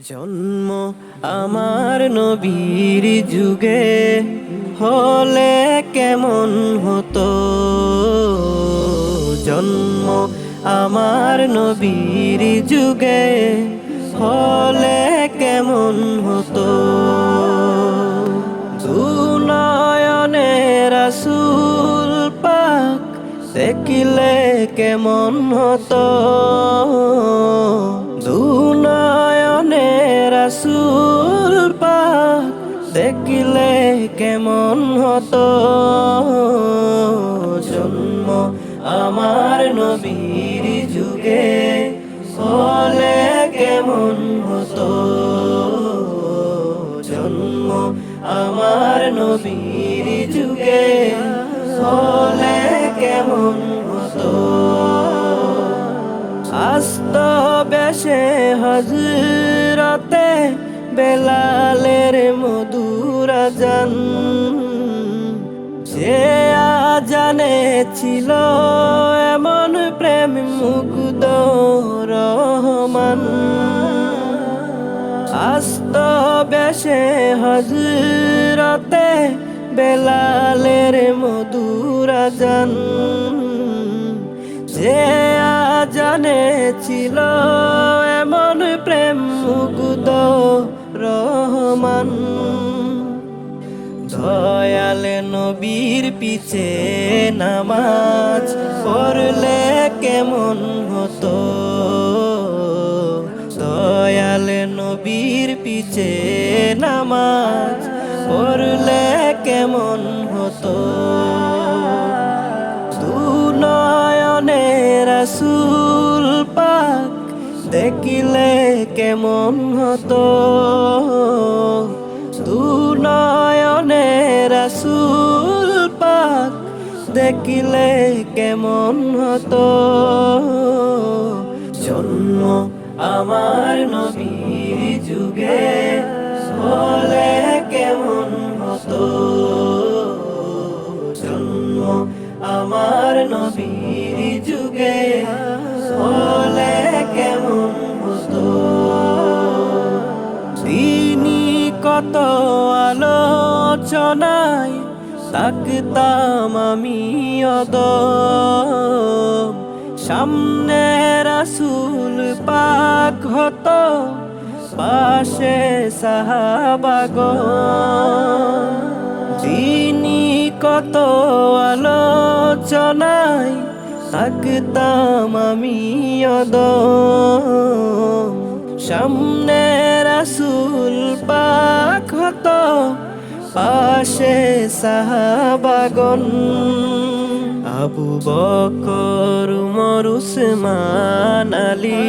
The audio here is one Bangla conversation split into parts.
জন্ম আমার নবীর যুগে হলে কেমন হতো। জন্ম আমার নবীর যুগে হলে কেমন হতো। দুনয়নে রাসূল পাক দেখিলে কেমন হতো। দুনয়নে রাসূল পাক দেখিলে কেমন হতো। জন্ম আমার নবীর যুগে হলে কেমন হতো। জন্ম আমার নবীর যুগে হলে কেমন হতো। আস্ত বেশে হযরতে বেলালের মধুর আযান, যে আযানে ছিল এমন প্রেম মুগ্ধ রহমান। আস্ত বেশে হযরতে বেলালের মধুর আযান, যে আযানে ছিল এমন প্রেম মুগ্ধ রহমান। দয়াল নবীর পিছে নামাজ পড়লে কেমন হতো। দয়াল নবীর পিছে নামাজ পড়লে কেমন হতো। দুনয়নে রাসূল পাক দেখিলে কেমন হতো। দুনয়নে রাসূল পাক দেখিলে কেমন হতো। জন্ম আমার নবীর যুগে হলে কেমন হতো। জন্ম আমার নবীর যুগে হলে কেমন হতো। তিনি কত আলোচনায় থাকতাম আমি অদম, সামনে রাসূল পাক হতো পাশে সাহাবাগণ। তিনি কত আলোচনায় থাকতাম আমি অদম, সামনে রাসূল পাক হতো পাশে সাহাবাগণ। আবু বকর উমর উসমান আলী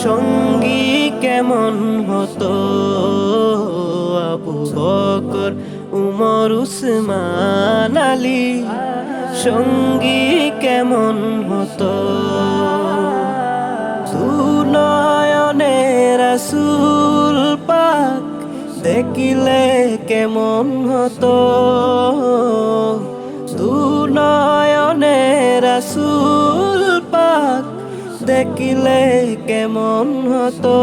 সঙ্গী কেমন হতো। আবু বকর উমর উসমান আলী সঙ্গী কেমন হতো। দুনয়নে রাসূল পাক দেখিলে কেমন হতো। দুনয়নে রাসূল পাক দেখিলে কেমন হতো।